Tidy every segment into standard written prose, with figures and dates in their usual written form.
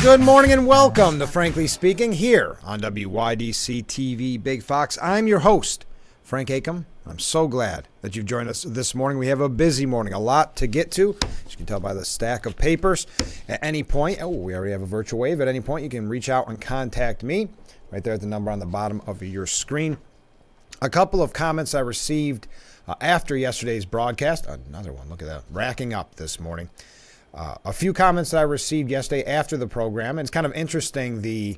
Good morning and welcome to Frankly Speaking here on WYDC TV Big Fox. I'm your host, Frank Acom. I'm so glad that you've joined us this morning. We have a busy morning, a lot to get to. As you can tell by the stack of papers. At any point, we already have a virtual wave. At any point, you can reach out and contact me right there at the number on the bottom of your screen. A couple of comments I received after yesterday's broadcast. Another one, look at that, racking up this morning. A few comments that I received yesterday after the program, and it's kind of interesting the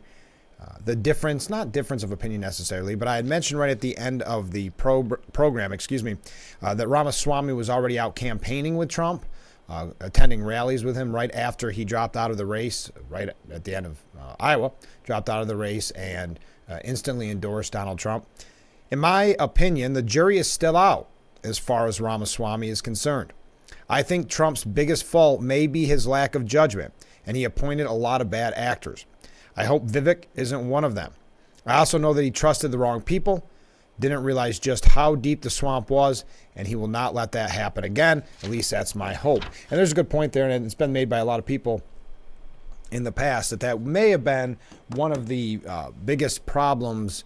difference, not difference of opinion necessarily, but I had mentioned right at the end of the program, that Ramaswamy was already out campaigning with Trump, attending rallies with him right after he dropped out of the race, right at the end of Iowa, dropped out of the race and instantly endorsed Donald Trump. In my opinion, the jury is still out as far as Ramaswamy is concerned. I think Trump's biggest fault may be his lack of judgment, and he appointed a lot of bad actors. I hope Vivek isn't one of them. I also know that he trusted the wrong people, didn't realize just how deep the swamp was, and he will not let that happen again. At least that's my hope. And there's a good point there, and it's been made by a lot of people in the past that may have been one of the biggest problems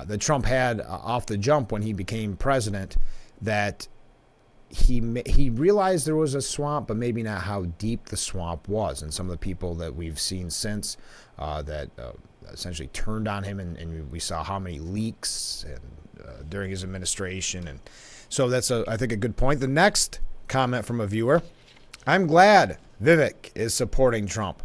that Trump had off the jump when he became president, that he realized there was a swamp, but maybe not how deep the swamp was. And some of the people that we've seen since that essentially turned on him, and we saw how many leaks and, during his administration. And so that's, I think, a good point. The next comment from a viewer: I'm glad Vivek is supporting Trump.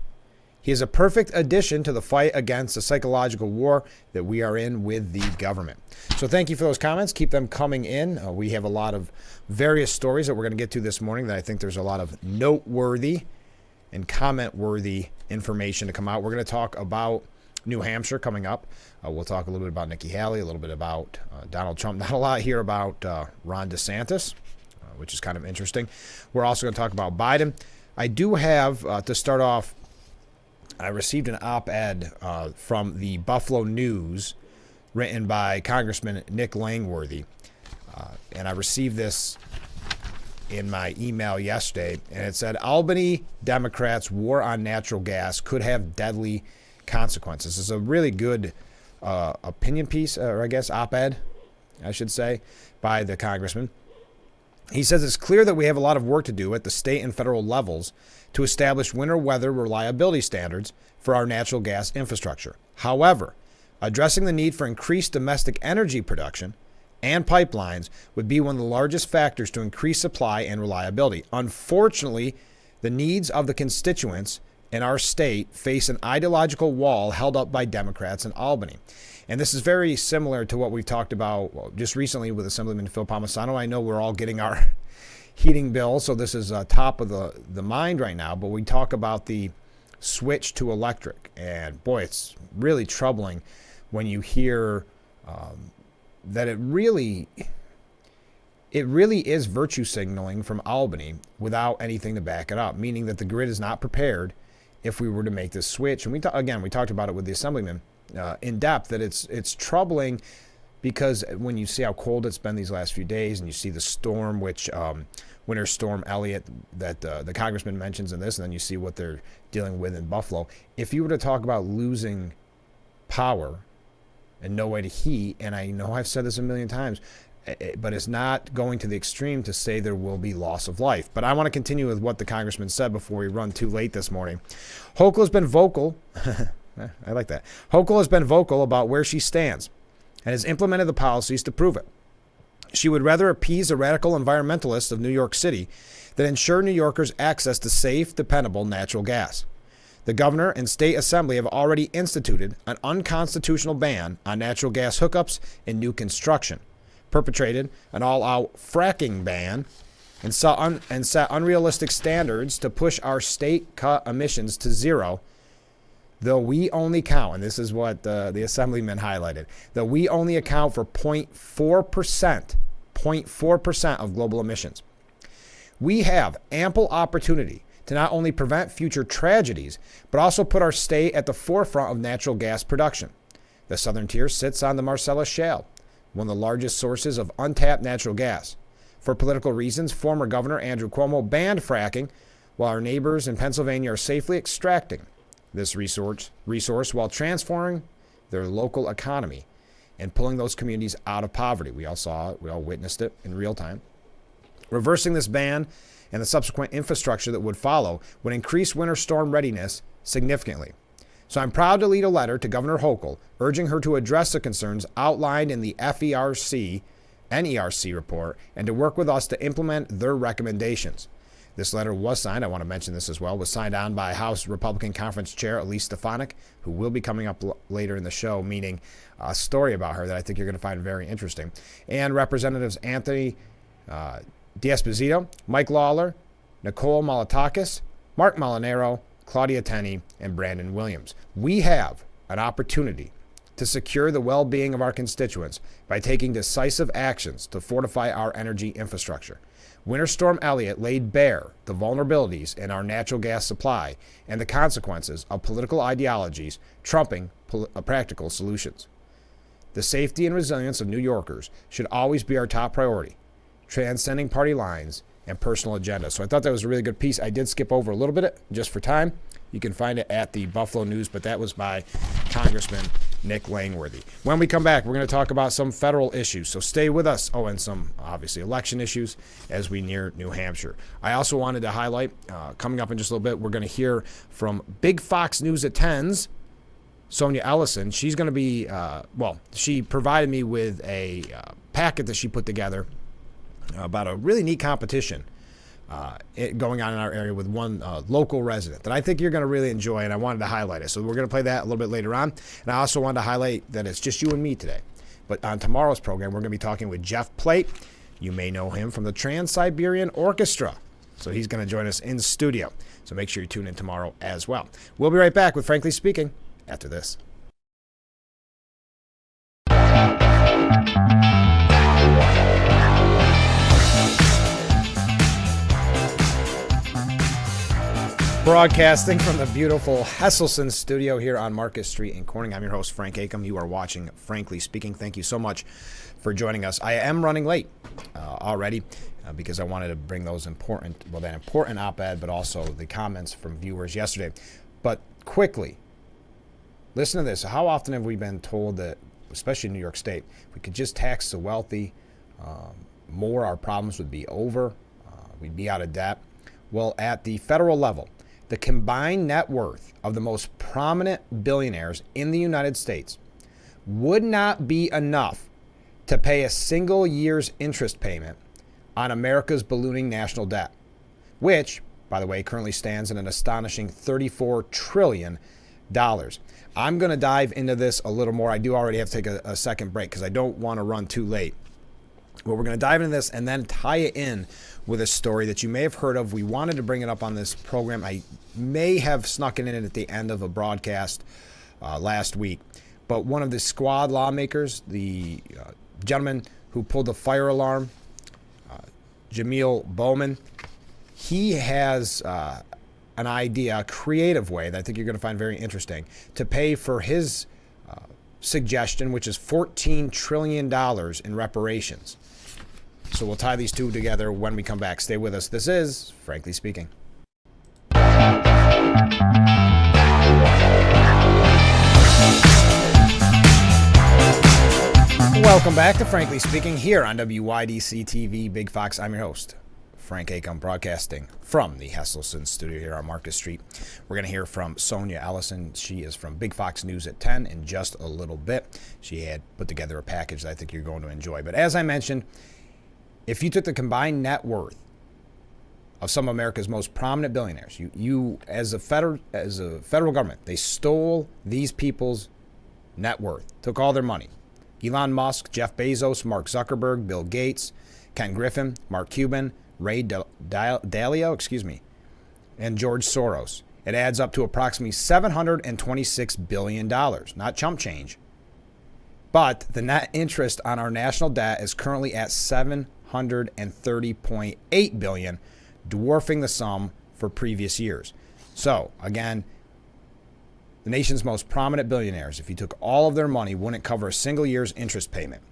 He is a perfect addition to the fight against the psychological war that we are in with the government. So thank you for those comments. Keep them coming in. We have a lot of various stories that we're going to get to this morning that I think there's a lot of noteworthy and comment-worthy information to come out. We're going to talk about New Hampshire coming up. We'll talk a little bit about Nikki Haley, a little bit about Donald Trump. Not a lot here about Ron DeSantis, which is kind of interesting. We're also going to talk about Biden. I do have, to start off, I received an op-ed from the Buffalo News written by Congressman Nick Langworthy. And I received this in my email yesterday, and it said, Albany Democrats' war on natural gas could have deadly consequences. This is a really good opinion piece, or I guess op-ed, I should say, by the congressman. He says it's clear that we have a lot of work to do at the state and federal levels to establish winter weather reliability standards for our natural gas infrastructure. However, addressing the need for increased domestic energy production and pipelines would be one of the largest factors to increase supply and reliability. Unfortunately, the needs of the constituents in our state face an ideological wall held up by Democrats in Albany. And this is very similar to what we've talked about just recently with Assemblyman Phil Palmisano. I know we're all getting our heating bill, so this is top of the mind right now. But we talk about the switch to electric. And boy, it's really troubling when you hear that it really is virtue signaling from Albany without anything to back it up, meaning that the grid is not prepared if we were to make this switch. And we talked about it with the Assemblyman in depth, that it's troubling because when you see how cold it's been these last few days, and you see the storm, which Winter Storm Elliott that the congressman mentions in this, and then you see what they're dealing with in Buffalo. If you were to talk about losing power and no way to heat, and I know I've said this a million times, but it's not going to the extreme to say there will be loss of life. But I want to continue with what the congressman said before we run too late this morning. Hochul has been vocal. I like that. Hochul has been vocal about where she stands and has implemented the policies to prove it. She would rather appease the radical environmentalists of New York City than ensure New Yorkers access to safe, dependable natural gas. The governor and state assembly have already instituted an unconstitutional ban on natural gas hookups in new construction, perpetrated an all-out fracking ban, and set unrealistic standards to push our state-cut emissions to zero, though we only count, and this is what the assemblyman highlighted, though we only account for 0.4% of global emissions. We have ample opportunity to not only prevent future tragedies, but also put our state at the forefront of natural gas production. The southern tier sits on the Marcellus Shale, one of the largest sources of untapped natural gas. For political reasons, former Governor Andrew Cuomo banned fracking, while our neighbors in Pennsylvania are safely extracting this resource while transforming their local economy and pulling those communities out of poverty. We all saw it. We all witnessed it in real time. Reversing this ban and the subsequent infrastructure that would follow would increase winter storm readiness significantly. So I'm proud to lead a letter to Governor Hochul urging her to address the concerns outlined in the NERC report and to work with us to implement their recommendations. This letter was signed, I want to mention this as well, was signed on by House Republican Conference Chair Elise Stefanik, who will be coming up later in the show, meaning a story about her that I think you're going to find very interesting, and Representatives Anthony D'Esposito, Mike Lawler, Nicole Malatakis, Mark Molinaro, Claudia Tenney, and Brandon Williams. We have an opportunity to secure the well-being of our constituents by taking decisive actions to fortify our energy infrastructure. Winter Storm Elliott laid bare the vulnerabilities in our natural gas supply and the consequences of political ideologies trumping practical solutions. The safety and resilience of New Yorkers should always be our top priority, transcending party lines and personal agendas. So I thought that was a really good piece. I did skip over a little bit just for time. You can find it at the Buffalo News, but that was by Congressman Nick Langworthy. When we come back, we're going to talk about some federal issues, so stay with us. Oh, and some, obviously, election issues as we near New Hampshire. I also wanted to highlight, coming up in just a little bit, we're going to hear from Big Fox News at 10's Sonia Ellison. She's going to be, she provided me with a packet that she put together about a really neat competition going on in our area with one local resident that I think you're going to really enjoy, and I wanted to highlight it. So we're going to play that a little bit later on. And I also wanted to highlight that it's just you and me today. But on tomorrow's program, we're going to be talking with Jeff Plate. You may know him from the Trans-Siberian Orchestra. So he's going to join us in studio. So make sure you tune in tomorrow as well. We'll be right back with Frankly Speaking after this. Broadcasting from the beautiful Hesselson studio here on Market Street in Corning. I'm your host, Frank Acom. You are watching Frankly Speaking. Thank you so much for joining us. I am running late already because I wanted to bring that important op-ed, but also the comments from viewers yesterday. But quickly, listen to this. How often have we been told that, especially in New York State, we could just tax the wealthy more, our problems would be over, we'd be out of debt? Well, at the federal level, the combined net worth of the most prominent billionaires in the United States would not be enough to pay a single year's interest payment on America's ballooning national debt, which, by the way, currently stands at an astonishing $34 trillion. I'm going to dive into this a little more. I do already have to take a second break because I don't want to run too late. Well, we're going to dive into this and then tie it in with a story that you may have heard of. We wanted to bring it up on this program. I may have snuck it in at the end of a broadcast last week. But one of the squad lawmakers, the gentleman who pulled the fire alarm, Jamil Bowman, he has an idea, a creative way that I think you're going to find very interesting, to pay for his suggestion, which is $14 trillion in reparations. So we'll tie these two together when we come back. Stay with us. This is Frankly Speaking. Welcome back to Frankly Speaking here on WYDC TV Big Fox. I'm your host, Frank Acom, broadcasting from the Hesselson studio here on Market Street. We're going to hear from Sonia Ellison. She is from Big Fox News at 10 in just a little bit. She had put together a package that I think you're going to enjoy. But as I mentioned, if you took the combined net worth of some of America's most prominent billionaires, you as a federal government, they stole these people's net worth, took all their money. Elon Musk, Jeff Bezos, Mark Zuckerberg, Bill Gates, Ken Griffin, Mark Cuban, Ray Dalio, and George Soros. It adds up to approximately $726 billion, not chump change. But the net interest on our national debt is currently at $730.8 billion, dwarfing the sum for previous years. So, again, the nation's most prominent billionaires, if you took all of their money, wouldn't cover a single year's interest payment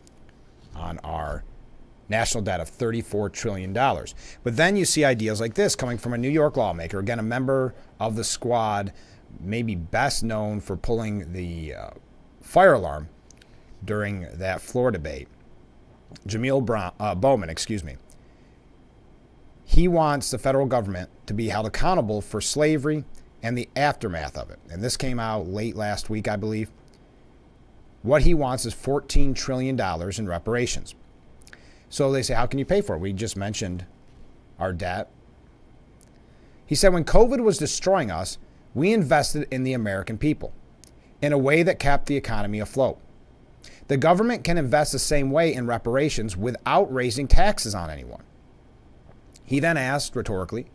on our national debt of $34 trillion. But then you see ideas like this coming from a New York lawmaker, again, a member of the squad maybe best known for pulling the fire alarm during that floor debate, Bowman, he wants the federal government to be held accountable for slavery and the aftermath of it. And this came out late last week, I believe. What he wants is $14 trillion in reparations. So they say, how can you pay for it? We just mentioned our debt. He said, when COVID was destroying us, we invested in the American people in a way that kept the economy afloat. The government can invest the same way in reparations without raising taxes on anyone. He then asked rhetorically,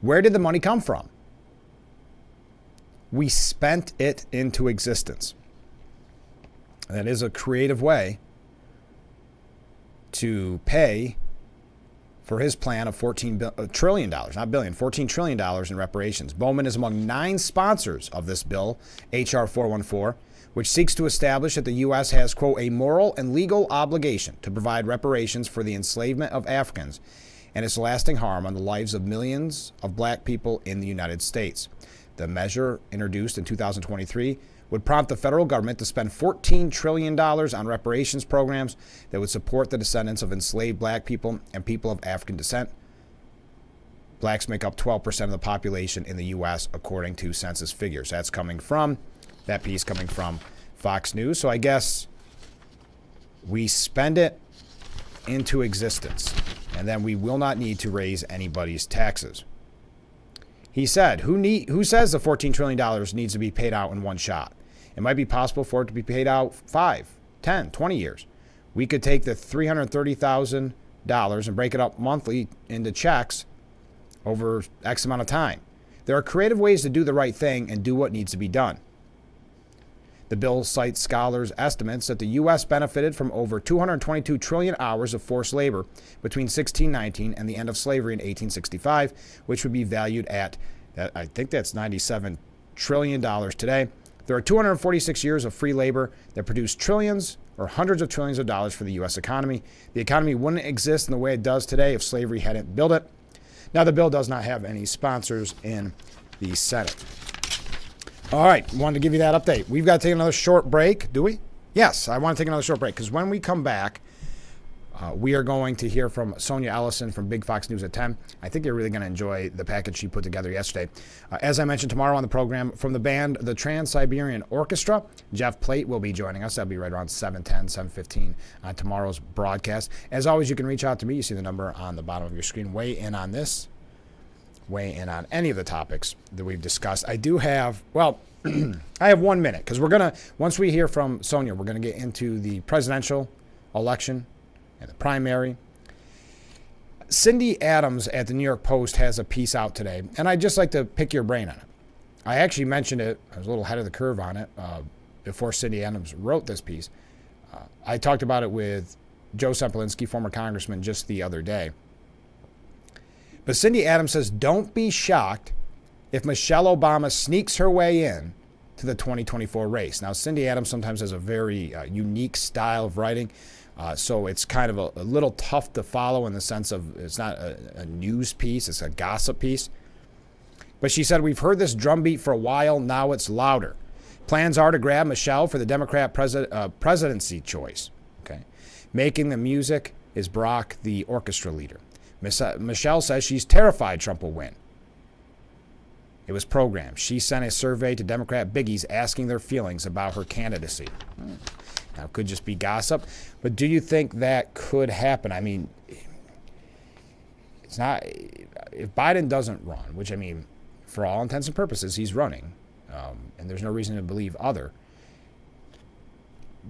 where did the money come from? We spent it into existence. That is a creative way to pay for his plan of $14 trillion, not billion, $14 trillion in reparations. Bowman is among 9 sponsors of this bill, H.R. 414, which seeks to establish that the U.S. has, quote, a moral and legal obligation to provide reparations for the enslavement of Africans and its lasting harm on the lives of millions of black people in the United States. The measure, introduced in 2023, would prompt the federal government to spend $14 trillion on reparations programs that would support the descendants of enslaved black people and people of African descent. Blacks make up 12% of the population in the U.S., according to census figures. That piece coming from Fox News. So I guess we spend it into existence, and then we will not need to raise anybody's taxes. He said, who says the $14 trillion needs to be paid out in one shot? It might be possible for it to be paid out 5, 10, 20 years. We could take the $330,000 and break it up monthly into checks over X amount of time. There are creative ways to do the right thing and do what needs to be done. The bill cites scholars' estimates that the U.S. benefited from over 222 trillion hours of forced labor between 1619 and the end of slavery in 1865, which would be valued at, I think that's $97 trillion today. There are 246 years of free labor that produce trillions or hundreds of trillions of dollars for the U.S. economy. The economy wouldn't exist in the way it does today if slavery hadn't built it. Now, the bill does not have any sponsors in the Senate. All right, wanted to give you that update. We've got to take another short break, do we? Yes, I want to take another short break because when we come back, we are going to hear from Sonia Ellison from Big Fox News at 10. I think you're really going to enjoy the package she put together yesterday. As I mentioned, tomorrow on the program, from the band The Trans-Siberian Orchestra, Jeff Plate will be joining us. That'll be right around 7:10, 7:15 on tomorrow's broadcast. As always, you can reach out to me. You see the number on the bottom of your screen. Weigh in on this. Weigh in on any of the topics that we've discussed. I do have, I have 1 minute because once we hear from Sonia, we're going to get into the presidential election and the primary. Cindy Adams at the New York Post has a piece out today, and I'd just like to pick your brain on it. I actually mentioned it. I was a little ahead of the curve on it before Cindy Adams wrote this piece. I talked about it with Joe Semplinsky, former congressman, just the other day. But Cindy Adams says, don't be shocked if Michelle Obama sneaks her way in to the 2024 race. Now, Cindy Adams sometimes has a very unique style of writing, so it's kind of a little tough to follow in the sense of it's not a news piece, it's a gossip piece. But she said, we've heard this drumbeat for a while, now it's louder. Plans are to grab Michelle for the Democrat presidency choice. Okay, making the music is Barack, the orchestra leader. Michelle says she's terrified Trump will win. It was programmed. She sent a survey to Democrat biggies asking their feelings about her candidacy. Now, it could just be gossip, but do you think that could happen? I mean, it's not. If Biden doesn't run, which, I mean, for all intents and purposes, he's running, and there's no reason to believe other.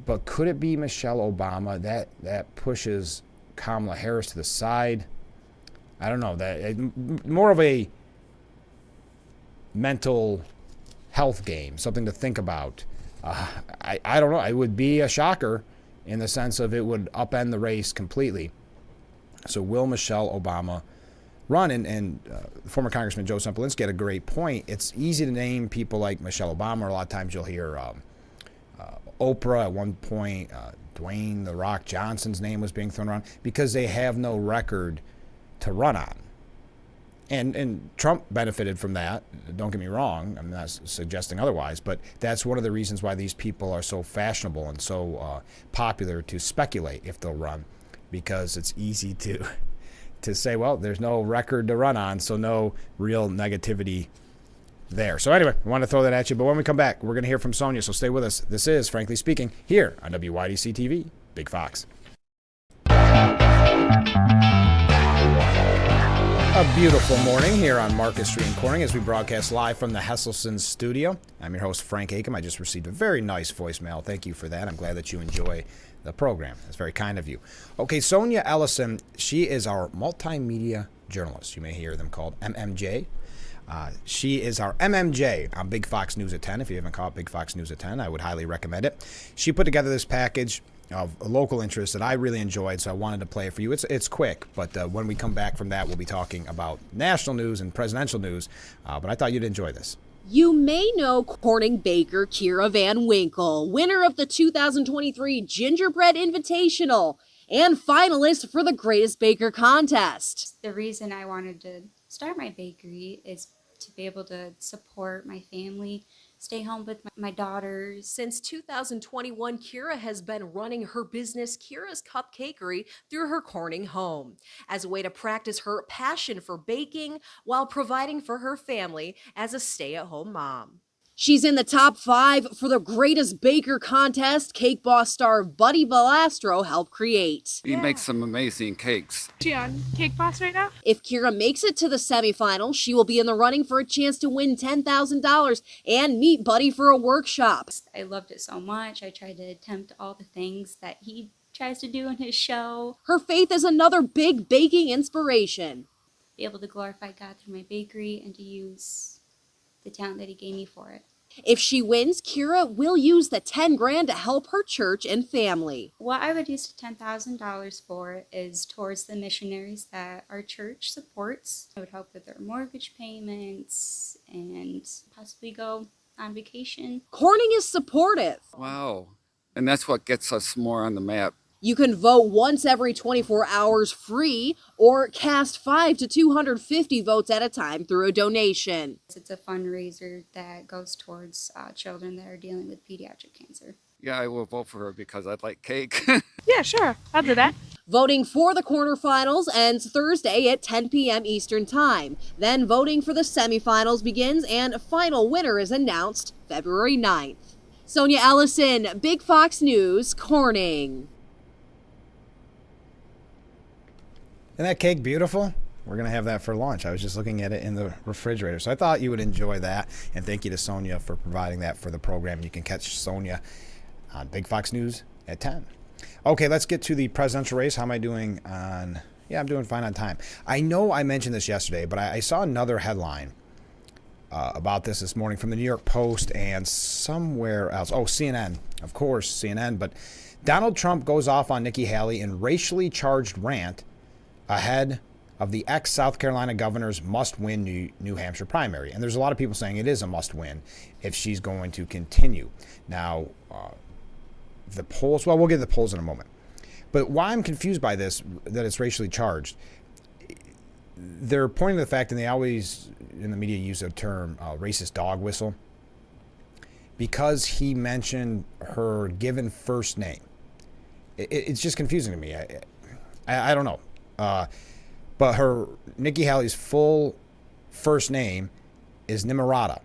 But could it be Michelle Obama that pushes Kamala Harris to the side? I don't know. That more of a mental health game, something to think about. I don't know. It would be a shocker in the sense of it would upend the race completely. So will Michelle Obama run? And former Congressman Joe Semplinsky had a great point. It's easy to name people like Michelle Obama. A lot of times you'll hear Oprah at one point. Dwayne "The Rock" Johnson's name was being thrown around because they have no record to run on. And Trump benefited from that. Don't get me wrong. I'm not suggesting otherwise, but that's one of the reasons why these people are so fashionable and so popular to speculate if they'll run, because it's easy to say, well, there's no record to run on, so no real negativity there. So anyway, I want to throw that at you. But when we come back, we're going to hear from Sonia, so stay with us. This is Frankly Speaking here on WYDC TV, Big Fox. A beautiful morning here on Market Street in Corning as we broadcast live from the Hesselson studio. I'm your host, Frank Acom. I just received a very nice voicemail. Thank you for that. I'm glad that you enjoy the program. That's very kind of you. Okay, Sonia Ellison, she is our multimedia journalist. You may hear them called MMJ. She is our MMJ on Big Fox News at 10. If you haven't caught Big Fox News at 10, I would highly recommend it. She put together this package of local interest that I really enjoyed, so I wanted to play it for you. It's quick, but when we come back from that, we'll be talking about national news and presidential news, but I thought you'd enjoy this. You may know Corning baker Kira Van Winkle, winner of the 2023 Gingerbread Invitational and finalist for the Greatest Baker Contest. The reason I wanted to start my bakery is to be able to support my family, stay home with my daughters. Since 2021, Kira has been running her business, Kira's Cupcakery, through her Corning home as a way to practice her passion for baking while providing for her family as a stay-at-home mom. She's in the top 5 for the Greatest Baker Contest Cake Boss star Buddy Balastro helped create. He makes some amazing cakes. Is she on Cake Boss right now? If Kira makes it to the semifinals, she will be in the running for a chance to win $10,000 and meet Buddy for a workshop. I loved it so much. I tried to attempt all the things that he tries to do in his show. Her faith is another big baking inspiration. Be able to glorify God through my bakery and to use the talent that he gave me for it. If she wins, Kira will use the $10,000 to help her church and family. What I would use the $10,000 for is towards the missionaries that our church supports. It would help with their mortgage payments and possibly go on vacation. Corning is supportive. Wow. And that's what gets us more on the map. You can vote once every 24 hours free or cast 5 to 250 votes at a time through a donation. It's a fundraiser that goes towards children that are dealing with pediatric cancer. Yeah, I will vote for her because I like cake. Yeah, sure. I'll do that. Voting for the quarterfinals ends Thursday at 10 p.m. Eastern Time. Then voting for the semifinals begins and a final winner is announced February 9th. Sonia Ellison, Big Fox News, Corning. Isn't that cake beautiful? We're going to have that for lunch. I was just looking at it in the refrigerator. So I thought you would enjoy that. And thank you to Sonia for providing that for the program. You can catch Sonia on Big Fox News at 10. Okay, let's get to the presidential race. How am I doing on... Yeah, I'm doing fine on time. I know I mentioned this yesterday, but I saw another headline about this morning from the New York Post and somewhere else. Oh, CNN. Of course, CNN. But Donald Trump goes off on Nikki Haley in racially charged rant ahead of the ex-South Carolina governor's must-win New Hampshire primary. And there's a lot of people saying it is a must-win if she's going to continue. Now, the polls, well, we'll get to the polls in a moment. But why I'm confused by this, that it's racially charged, they're pointing to the fact, and they always, in the media, use the term racist dog whistle, because he mentioned her given first name. It's just confusing to me. I don't know. But Nikki Haley's full first name is Nimarata.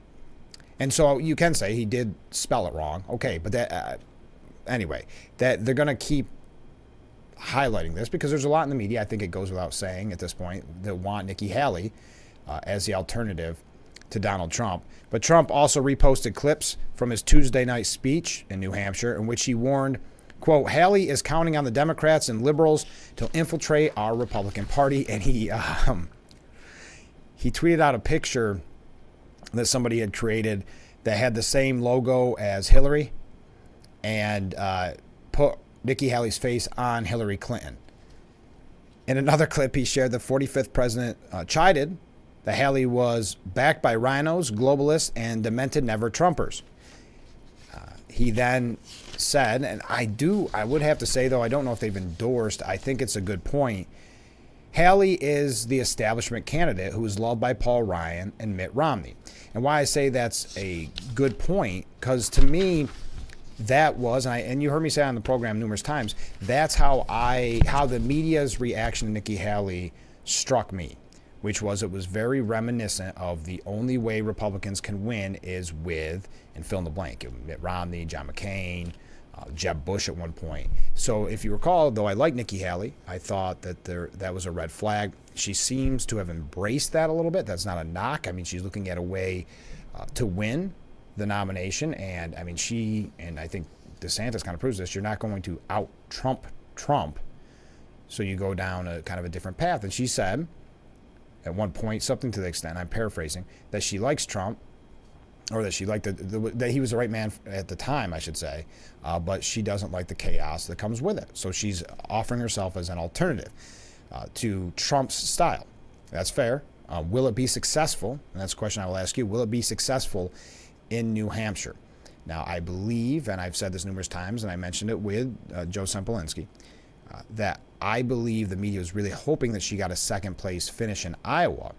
And so you can say he did spell it wrong. Okay, but that, anyway, that they're going to keep highlighting this because there's a lot in the media, I think it goes without saying at this point, that want Nikki Haley as the alternative to Donald Trump. But Trump also reposted clips from his Tuesday night speech in New Hampshire in which he warned, quote, Haley is counting on the Democrats and liberals to infiltrate our Republican Party. And he tweeted out a picture that somebody had created that had the same logo as Hillary and put Nikki Haley's face on Hillary Clinton. In another clip, he shared the 45th president chided that Haley was backed by rhinos, globalists, and demented never-Trumpers. He then said, and I would have to say, though, I don't know if they've endorsed, I think it's a good point. Haley is the establishment candidate who is loved by Paul Ryan and Mitt Romney. And why I say that's a good point, because to me, that was, and you heard me say on the program numerous times, that's how the media's reaction to Nikki Haley struck me, which was it was very reminiscent of the only way Republicans can win is with, and fill in the blank, Mitt Romney, John McCain, Jeb Bush at one point. So if you recall, though I like Nikki Haley, I thought that that was a red flag. She seems to have embraced that a little bit. That's not a knock. I mean, she's looking at a way to win the nomination. And I mean, and I think DeSantis kind of proves this, you're not going to out-Trump Trump. So you go down a kind of a different path. And she said at one point, something to the extent, I'm paraphrasing, that she likes Trump, or that she liked that he was the right man at the time, I should say, but she doesn't like the chaos that comes with it. So she's offering herself as an alternative to Trump's style. That's fair. Will it be successful? And that's a question I will ask you. Will it be successful in New Hampshire? Now, I believe, and I've said this numerous times, and I mentioned it with Joe Sempolinski, that I believe the media was really hoping that she got a second place finish in Iowa,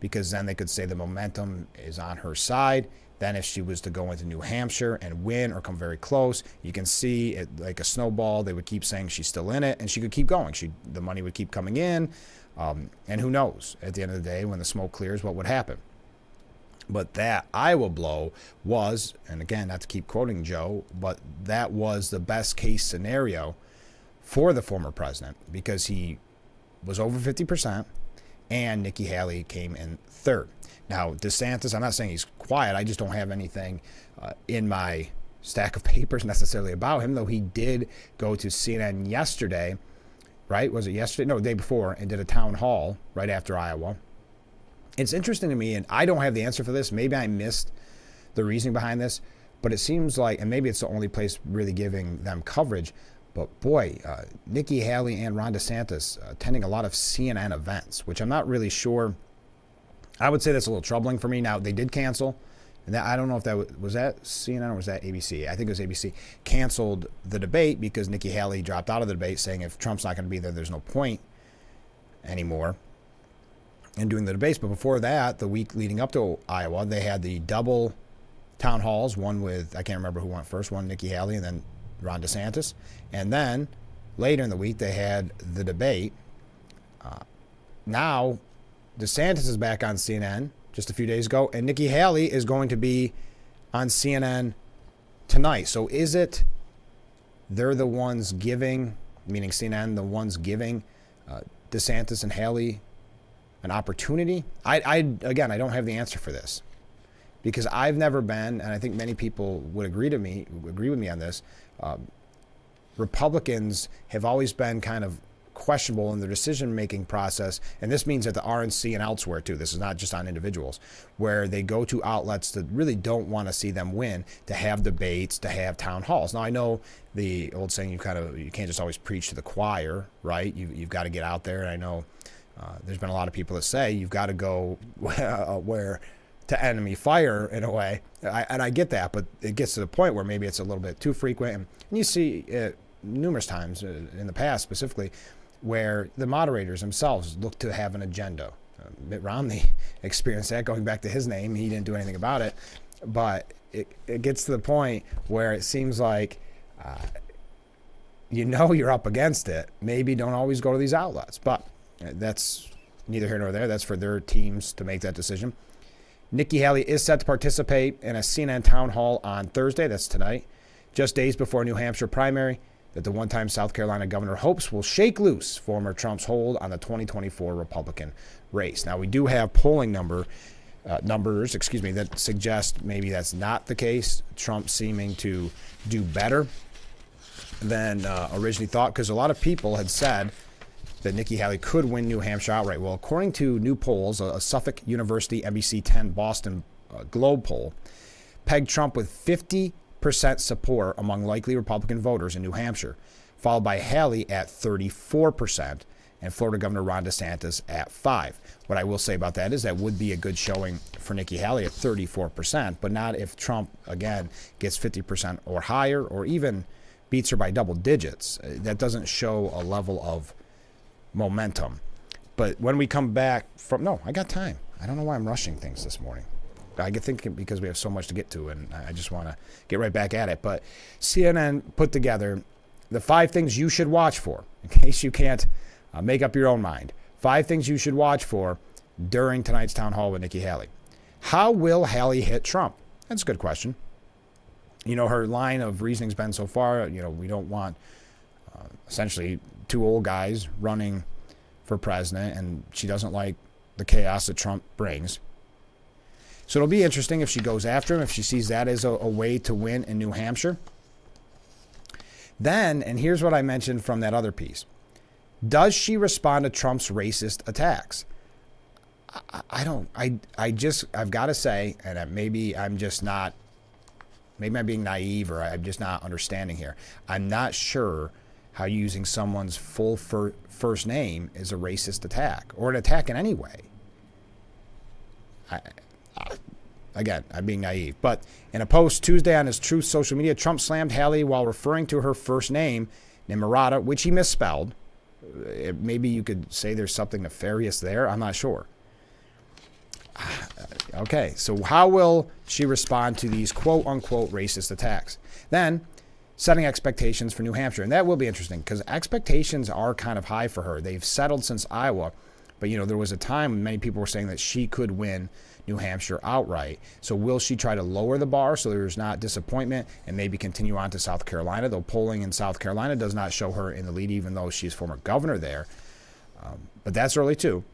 because then they could say the momentum is on her side. Then if she was to go into New Hampshire and win or come very close, you can see it like a snowball. They would keep saying she's still in it, and she could keep going. The money would keep coming in, and who knows, at the end of the day, when the smoke clears, what would happen. But that Iowa blow was, and again, not to keep quoting Joe, but that was the best case scenario for the former president, because he was over 50%, and Nikki Haley came in third. Now, DeSantis, I'm not saying he's quiet. I just don't have anything in my stack of papers necessarily about him, though he did go to CNN yesterday, right? Was it yesterday? No, the day before, and did a town hall right after Iowa. It's interesting to me, and I don't have the answer for this. Maybe I missed the reasoning behind this, but it seems like, and maybe it's the only place really giving them coverage, but boy, Nikki Haley and Ron DeSantis attending a lot of CNN events, which I'm not really sure. I would say that's a little troubling for me. Now, they did cancel, and I don't know if that was that CNN or was that ABC? I think it was ABC. Canceled the debate because Nikki Haley dropped out of the debate, saying if Trump's not going to be there, there's no point anymore in doing the debates. But before that, the week leading up to Iowa, they had the double town halls, one with, I can't remember who went first, one Nikki Haley and then Ron DeSantis. And then later in the week, they had the debate. Now, DeSantis is back on CNN just a few days ago, and Nikki Haley is going to be on CNN tonight. So is it they're the ones giving, meaning CNN, the ones giving DeSantis and Haley an opportunity? I don't have the answer for this, because I've never been, and I think many people would agree with me on this, Republicans have always been kind of questionable in their decision-making process, and this means at the RNC and elsewhere too. This is not just on individuals, where they go to outlets that really don't want to see them win, to have debates, to have town halls. Now, I know the old saying, you can't just always preach to the choir, right? You've got to get out there, and I know there's been a lot of people that say you've got to go where to enemy fire in a way, and I get that, but it gets to the point where maybe it's a little bit too frequent, and you see it numerous times in the past specifically, where the moderators themselves look to have an agenda. Mitt Romney experienced that, going back to his name. He didn't do anything about it, but it gets to the point where it seems like you're up against it. Maybe don't always go to these outlets, but that's neither here nor there. That's for their teams to make that decision. Nikki Haley is set to participate in a CNN town hall on Thursday. That's tonight, just days before New Hampshire primary that the one-time South Carolina governor hopes will shake loose former Trump's hold on the 2024 Republican race. Now, we do have polling numbers, that suggest maybe that's not the case. Trump seeming to do better than originally thought, because a lot of people had said that Nikki Haley could win New Hampshire outright. Well, according to new polls, a Suffolk University NBC 10 Boston Globe poll pegged Trump with 50% support among likely Republican voters in New Hampshire, followed by Haley at 34% and Florida Governor Ron DeSantis at 5%. What I will say about that is that would be a good showing for Nikki Haley at 34%, but not if Trump, again, gets 50% or higher, or even beats her by double digits. That doesn't show a level of momentum. But when we come back from, no, I got time. I don't know why I'm rushing things this morning. I get thinking because we have so much to get to, and I just want to get right back at it. But CNN put together the 5 things you should watch for, in case you can't make up your own mind. 5 things you should watch for during tonight's town hall with Nikki Haley. How will Haley hit Trump? That's a good question. You know, her line of reasoning's been so far, you know, we don't want essentially 2 old guys running for president, and she doesn't like the chaos that Trump brings. So it'll be interesting if she goes after him, if she sees that as a way to win in New Hampshire. Then, and here's what I mentioned from that other piece. Does she respond to Trump's racist attacks? I've got to say, and maybe I'm being naive, or I'm just not understanding here. I'm not sure how using someone's full first name is a racist attack, or an attack in any way. Again, I'm being naive. But in a post Tuesday on his Truth social media, Trump slammed Haley while referring to her first name, Nimrata, which he misspelled. Maybe you could say there's something nefarious there. I'm not sure. Okay, so how will she respond to these quote-unquote racist attacks? Then, setting expectations for New Hampshire. And that will be interesting because expectations are kind of high for her. They've settled since Iowa. But, you know, there was a time when many people were saying that she could win New Hampshire outright. So will she try to lower the bar so there's not disappointment and maybe continue on to South Carolina? Though polling in South Carolina does not show her in the lead, even though she's former governor there. But that's early, too.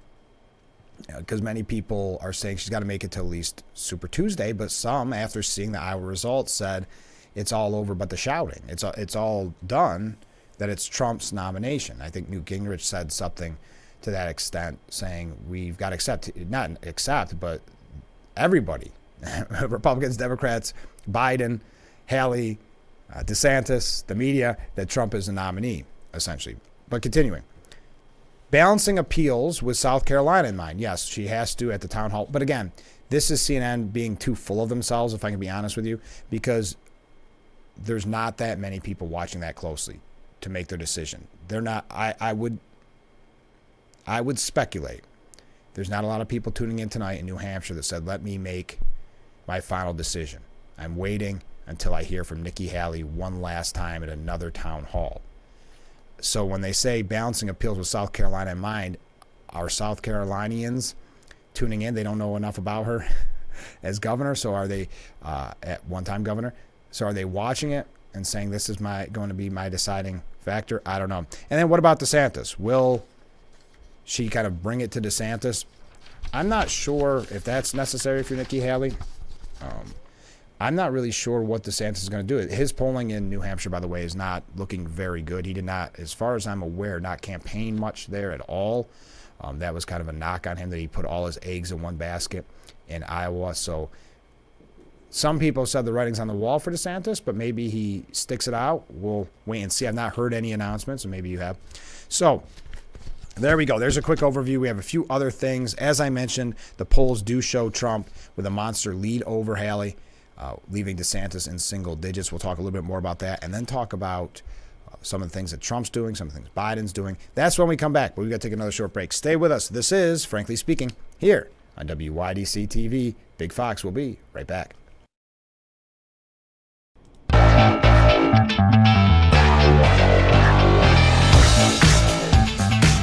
Because many people are saying she's got to make it to at least Super Tuesday. But some, after seeing the Iowa results, said it's all over but the shouting. It's all done, that it's Trump's nomination. I think Newt Gingrich said something to that extent, saying we've got to not accept, but everybody, Republicans, Democrats, Biden, Haley, DeSantis, the media, that Trump is the nominee, essentially. But continuing. Balancing appeals with South Carolina in mind. Yes, she has to at the town hall. But again, this is CNN being too full of themselves, if I can be honest with you, because there's not that many people watching that closely to make their decision. They're not, I would speculate there's not a lot of people tuning in tonight in New Hampshire that said, let me make my final decision. I'm waiting until I hear from Nikki Haley one last time at another town hall. So when they say balancing appeals with South Carolina in mind, are South Carolinians tuning in? They don't know enough about her as governor. So are they, at one-time governor? So are they watching it and saying this is going to be my deciding factor? I don't know. And then what about DeSantis? Will she kind of bring it to DeSantis? I'm not sure if that's necessary for Nikki Haley. I'm not really sure what DeSantis is going to do. His polling in New Hampshire, by the way, is not looking very good. He did not, as far as I'm aware, not campaign much there at all. That was kind of a knock on him, that he put all his eggs in one basket in Iowa. So some people said the writing's on the wall for DeSantis, but maybe he sticks it out. We'll wait and see. I've not heard any announcements, and maybe you have. So there we go. There's a quick overview. We have a few other things. As I mentioned, the polls do show Trump with a monster lead over Haley, leaving DeSantis in single digits. We'll talk a little bit more about that, and then talk about some of the things that Trump's doing, some of the things Biden's doing. That's when we come back, but we've got to take another short break. Stay with us. This is Frankly Speaking here on WYDC TV. Big Fox will be right back.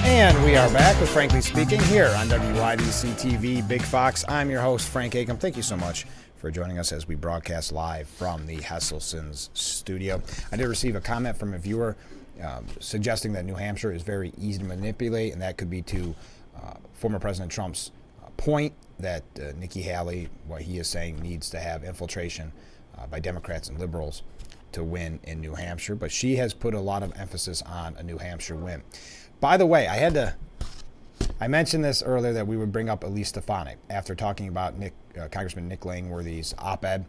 And we are back with Frankly Speaking here on WYDC TV, Big Fox. I'm your host, Frank Acom. Thank you so much for joining us as we broadcast live from the Hesselson's studio. I did receive a comment from a viewer suggesting that New Hampshire is very easy to manipulate, and that could be to former President Trump's point that Nikki Haley, what he is saying, needs to have infiltration by Democrats and liberals to win in New Hampshire. But she has put a lot of emphasis on a New Hampshire win. By the way, I mentioned this earlier that we would bring up Elise Stefanik after talking about Congressman Nick Langworthy's op-ed.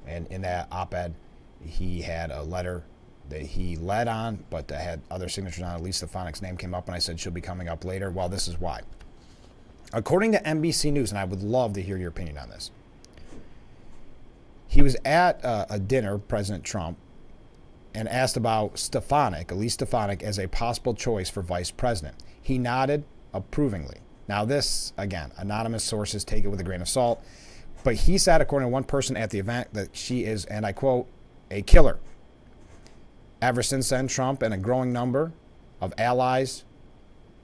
And in that op-ed, he had a letter that he led on, but that had other signatures on. Elise Stefanik's name came up, and I said she'll be coming up later. Well, this is why. According to NBC News, and I would love to hear your opinion on this, he was at a dinner, President Trump, and asked about Elise Stefanik, as a possible choice for vice president. He nodded approvingly. Now this, again, anonymous sources, take it with a grain of salt, but he said, according to one person at the event, that she is, and I quote, a killer. Ever since then, Trump and a growing number of allies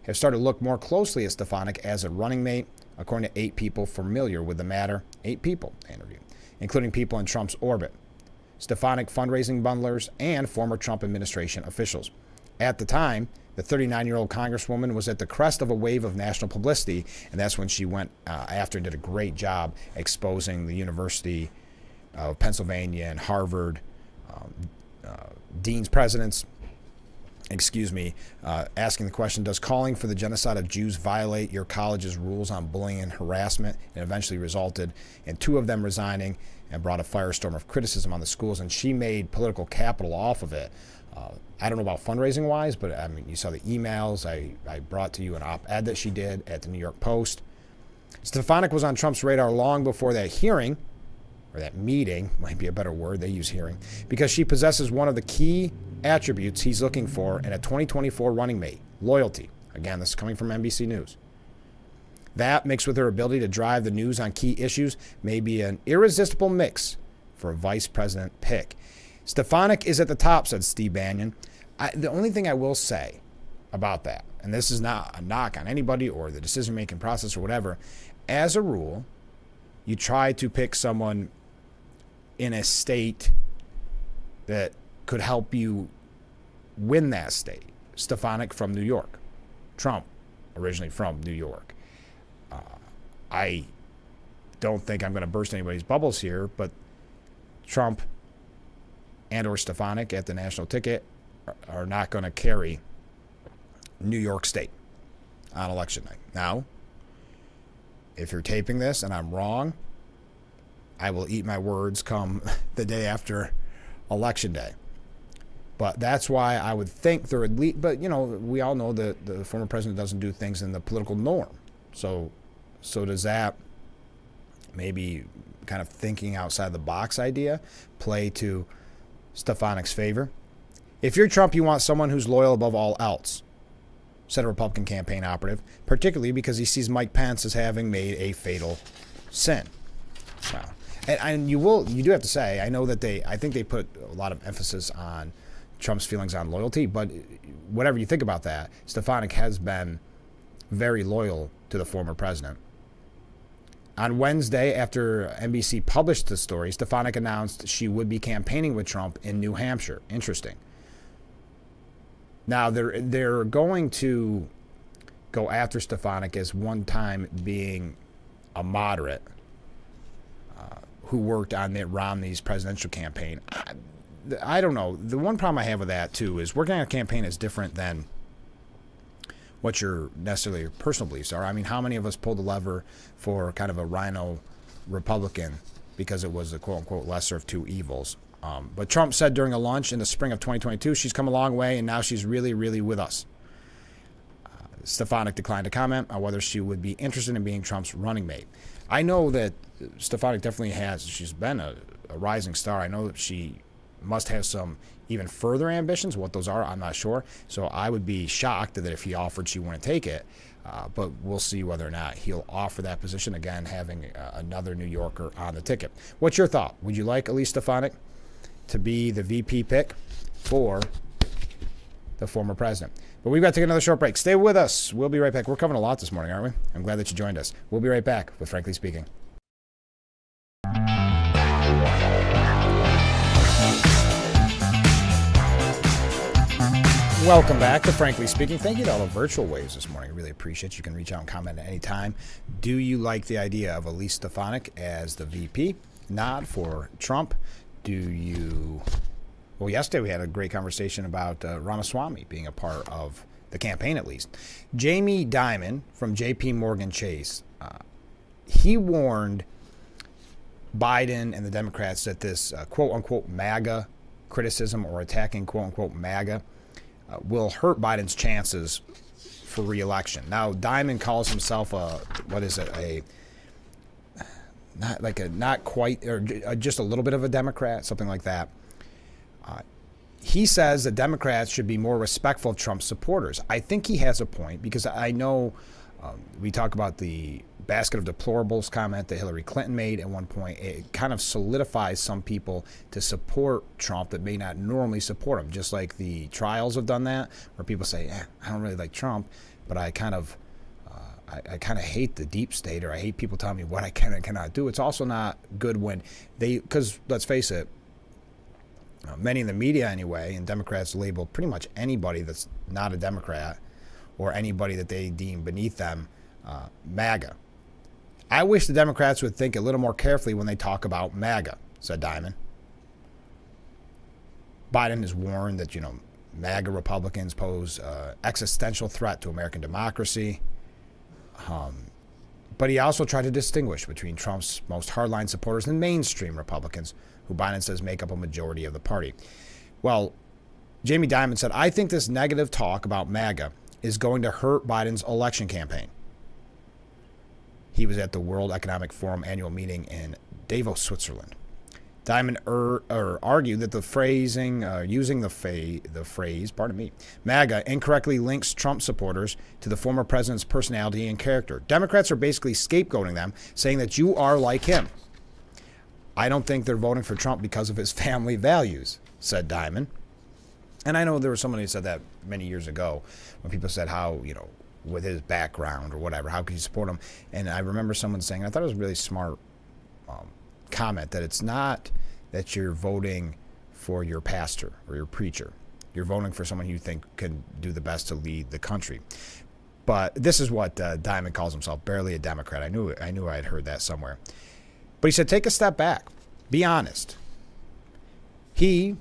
have started to look more closely at Stefanik as a running mate, according to 8 people familiar with the matter. 8 people interviewed, including people in Trump's orbit, Stefanik fundraising bundlers, and former Trump administration officials. At the time, the 39-year-old congresswoman was at the crest of a wave of national publicity, and that's when she went after and did a great job exposing the University of Pennsylvania and Harvard dean's presidents, asking the question, does calling for the genocide of Jews violate your college's rules on bullying and harassment? And eventually resulted in 2 of them resigning and brought a firestorm of criticism on the schools, and she made political capital off of it. I don't know about fundraising wise, but I mean, you saw the emails. I brought to you an op-ed that she did at the New York Post. Stefanik was on Trump's radar long before that hearing, or that meeting, might be a better word, they use hearing, because she possesses one of the key attributes he's looking for in a 2024 running mate, loyalty. Again, this is coming from NBC News. That, mixed with her ability to drive the news on key issues, may be an irresistible mix for a vice president pick. Stefanik is at the top, said Steve Bannon. The only thing I will say about that, and this is not a knock on anybody or the decision-making process or whatever, as a rule, you try to pick someone in a state that could help you win that state. Stefanik from New York. Trump, originally from New York. I don't think I'm going to burst anybody's bubbles here, but Trump and or Stefanik at the national ticket are not going to carry New York State on election night. Now, if you're taping this and I'm wrong, I will eat my words come the day after Election Day. But that's why I would think there would lead. But, you know, we all know that the former president doesn't do things in the political norm. So does that maybe kind of thinking outside the box idea play to Stefanik's favor? If you're Trump, you want someone who's loyal above all else, said a Republican campaign operative, particularly because he sees Mike Pence as having made a fatal sin. Wow. And you do have to say, I know that I think they put a lot of emphasis on Trump's feelings on loyalty, but whatever you think about that, Stefanik has been very loyal to the former president. On Wednesday, after NBC published the story, Stefanik announced she would be campaigning with Trump in New Hampshire. Interesting. Now, they're going to go after Stefanik as one time being a moderate who worked on Mitt Romney's presidential campaign. I don't know. The one problem I have with that, too, is working on a campaign is different than what your personal beliefs are. I mean, how many of us pulled the lever for kind of a rhino Republican because it was the quote-unquote lesser of two evils? But Trump said during a lunch in the spring of 2022, she's come a long way, and now she's really, really with us. Stefanik declined to comment on whether she would be interested in being Trump's running mate. I know that Stefanik definitely she's been a rising star. I know that she must have some even further ambitions. What those are, I'm not sure. So I would be shocked that if he offered, she wouldn't take it. But we'll see whether or not he'll offer that position, again, having another New Yorker on the ticket. What's your thought? Would you like Elise Stefanik to be the VP pick for the former president? But we've got to take another short break. Stay with us. We'll be right back. We're covering a lot this morning, aren't we? I'm glad that you joined us. We'll be right back with Frankly Speaking. Welcome back to Frankly Speaking. Thank you to all the virtual waves this morning. I really appreciate it. You can reach out and comment at any time. Do you like the idea of Elise Stefanik as the VP nod for Trump? Do you... Well, yesterday we had a great conversation about Ramaswamy being a part of the campaign, at least. Jamie Dimon from J.P. Morgan Chase, he warned Biden and the Democrats that this quote-unquote MAGA criticism or attacking quote-unquote MAGA will hurt Biden's chances for re-election. Now, Dimon calls himself not quite, or just a little bit of a Democrat, something like that. He says that Democrats should be more respectful of Trump's supporters. I think he has a point, because I know We talk about the basket of deplorables comment that Hillary Clinton made at one point. It kind of solidifies some people to support Trump that may not normally support him, just like the trials have done that, where people say, I don't really like Trump, but I kind of hate the deep state, or I hate people telling me what I can and cannot do. It's also not good when because let's face it, many in the media anyway, and Democrats label pretty much anybody that's not a Democrat or anybody that they deem beneath them MAGA. I wish the Democrats would think a little more carefully when they talk about MAGA, said Diamond. Biden has warned that, MAGA Republicans pose existential threat to American democracy. But he also tried to distinguish between Trump's most hardline supporters and mainstream Republicans, who Biden says make up a majority of the party. Well, Jamie Dimon said, I think this negative talk about MAGA is going to hurt Biden's election campaign. He was at the World Economic Forum annual meeting in Davos, Switzerland. Diamond argued that the phrasing, using the phrase, MAGA incorrectly links Trump supporters to the former president's personality and character. Democrats are basically scapegoating them, saying that you are like him. I don't think they're voting for Trump because of his family values, said Diamond. And I know there was somebody who said that many years ago when people said how, with his background or whatever, how could you support him? And I remember someone saying, I thought it was a really smart comment, that it's not that you're voting for your pastor or your preacher. You're voting for someone you think can do the best to lead the country. But this is what Diamond calls himself, barely a Democrat. I knew I had heard that somewhere. But he said, take a step back. Be honest. He,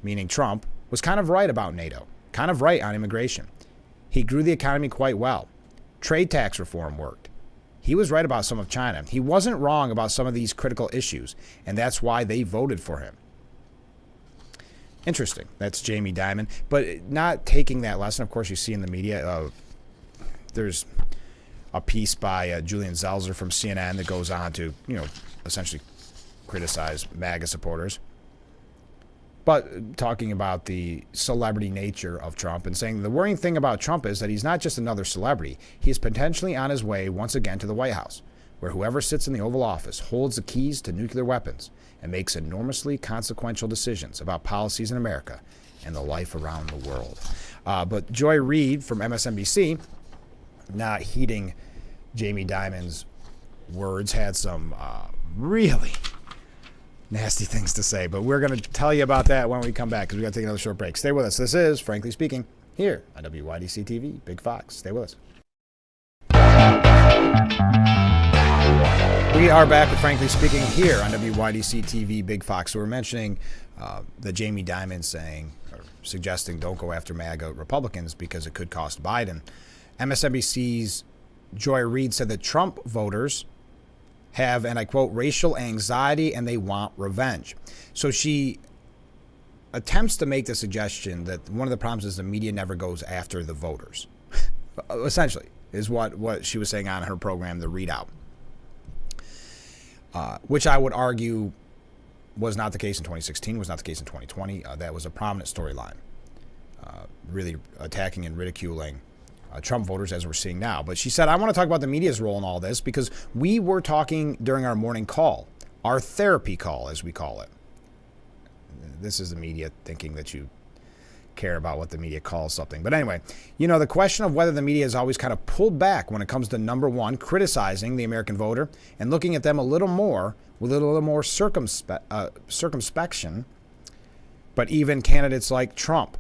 meaning Trump, was kind of right about NATO, kind of right on immigration. He grew the economy quite well. Trade tax reform worked. He was right about some of China. He wasn't wrong about some of these critical issues, and that's why they voted for him. Interesting. That's Jamie Dimon. But not taking that lesson, of course, you see in the media. There's a piece by Julian Zelzer from CNN that goes on to, essentially criticize MAGA supporters. But talking about the celebrity nature of Trump and saying the worrying thing about Trump is that he's not just another celebrity. He is potentially on his way once again to the White House, where whoever sits in the Oval Office holds the keys to nuclear weapons and makes enormously consequential decisions about policies in America and the life around the world. But Joy Reid from MSNBC, not heeding Jamie Dimon's words, had some really nasty things to say, but we're going to tell you about that when we come back, because we got to take another short break. Stay with us. This is Frankly Speaking here on WYDC TV, Big Fox. Stay with us. We are back with Frankly Speaking here on WYDC TV, Big Fox. So we're mentioning the Jamie Dimon saying, or suggesting, don't go after MAGA Republicans because it could cost Biden. MSNBC's Joy Reid said that Trump voters have, and I quote, racial anxiety and they want revenge. So she attempts to make the suggestion that one of the problems is the media never goes after the voters. Essentially, is what she was saying on her program, The Readout. Which I would argue was not the case in 2016, was not the case in 2020. That was a prominent storyline, really attacking and ridiculing Trump voters, as we're seeing now. But she said, I want to talk about the media's role in all this, because we were talking during our morning call, our therapy call, as we call it. This is the media thinking that you care about what the media calls something. But anyway, the question of whether the media has always kind of pulled back when it comes to, number one, criticizing the American voter and looking at them a little more with a little more circumspection, but even candidates like Trump.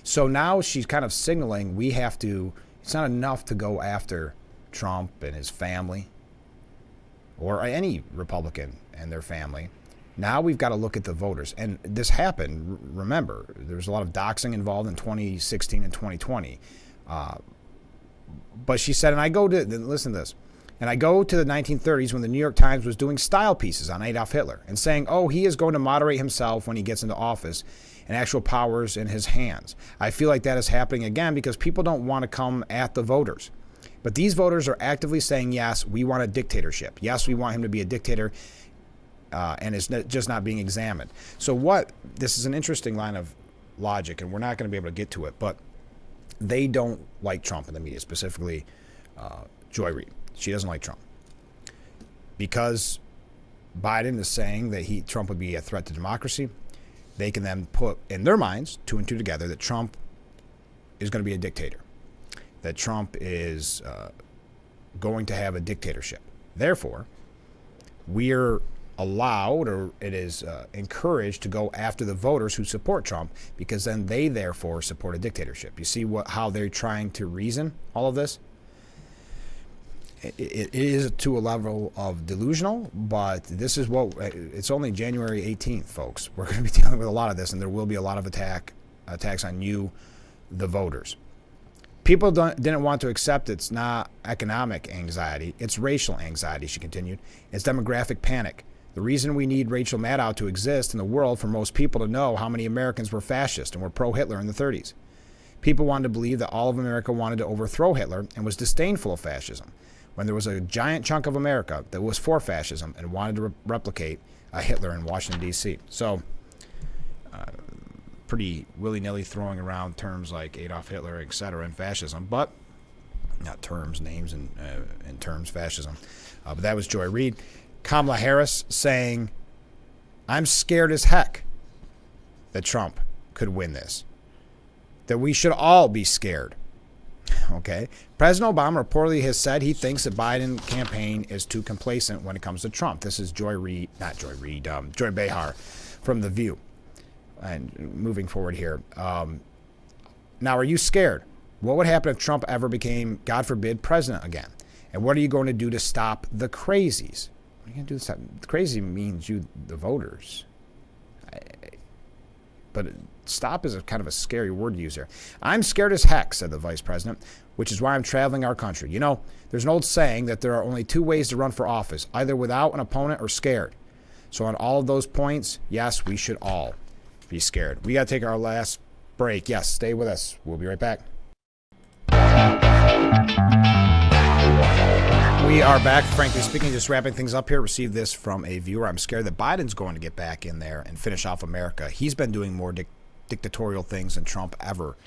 So now she's kind of signaling it's not enough to go after Trump and his family or any Republican and their family. Now we've got to look at the voters. And this happened, remember, there was a lot of doxing involved in 2016 and 2020. But she said, listen to this, and I go to the 1930s when the New York Times was doing style pieces on Adolf Hitler and saying, he is going to moderate himself when he gets into office and actual powers in his hands. I feel like that is happening again because people don't want to come at the voters. But these voters are actively saying, yes, we want a dictatorship. Yes, we want him to be a dictator, and it's just not being examined. So this is an interesting line of logic, and we're not going to be able to get to it, but they don't like Trump in the media, specifically Joy Reid. She doesn't like Trump because Biden is saying that Trump would be a threat to democracy. They can then put in their minds 2 and 2 together that Trump is going to be a dictator, that Trump is going to have a dictatorship. Therefore, we're allowed, or it is encouraged, to go after the voters who support Trump, because then they therefore support a dictatorship. You see how they're trying to reason all of this? It is to a level of delusional, but this is it's only January 18th, folks. We're going to be dealing with a lot of this, and there will be a lot of attacks on you, the voters. People didn't want to accept it's not economic anxiety, it's racial anxiety, she continued. It's demographic panic. The reason we need Rachel Maddow to exist in the world for most people to know how many Americans were fascist and were pro-Hitler in the 30s. People wanted to believe that all of America wanted to overthrow Hitler and was disdainful of fascism, when there was a giant chunk of America that was for fascism and wanted to replicate a Hitler in Washington, D.C. So, pretty willy-nilly throwing around terms like Adolf Hitler, etc., and fascism, but not terms, names, and terms, fascism. But that was Joy Reid. Kamala Harris saying, I'm scared as heck that Trump could win this, that we should all be scared. Okay. President Obama reportedly has said he thinks the Biden campaign is too complacent when it comes to Trump. This is Joy Behar from The View. And moving forward here. Now, are you scared? What would happen if Trump ever became, God forbid, president again? And what are you going to do to stop the crazies? What are you going to do to stop? Crazy means you, the voters. But stop is a kind of a scary word to use here. I'm scared as heck, said the vice president, which is why I'm traveling our country. You know, there's an old saying that there are only 2 ways to run for office, either without an opponent or scared. So on all of those points, yes, we should all be scared. We got to take our last break. Yes, stay with us. We'll be right back. We are back. Frankly speaking, just wrapping things up here. Received this from a viewer. I'm scared that Biden's going to get back in there and finish off America. He's been doing more dictatorial things than Trump ever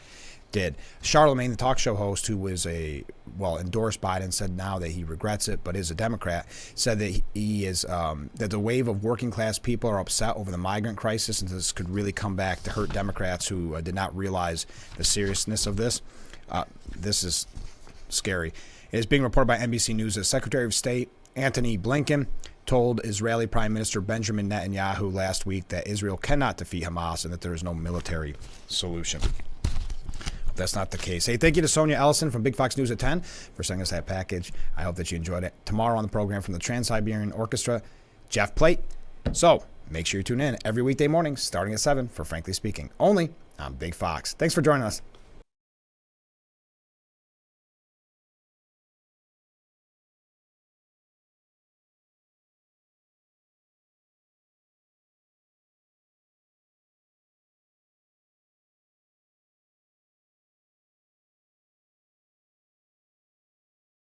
did. Charlemagne, the talk show host, who was endorsed Biden, said now that he regrets it, but is a Democrat, said that he is that the wave of working class people are upset over the migrant crisis, and this could really come back to hurt Democrats who did not realize the seriousness of this. This is scary. It is being reported by NBC News that Secretary of State Antony Blinken told Israeli Prime Minister Benjamin Netanyahu last week that Israel cannot defeat Hamas and that there is no military solution. That's not the case. Hey, thank you to Sonia Ellison from Big Fox News at 10 for sending us that package. I hope that you enjoyed it. Tomorrow on the program from the Trans-Siberian Orchestra, Jeff Plate. So make sure you tune in every weekday morning starting at 7 for Frankly Speaking, only on Big Fox. Thanks for joining us.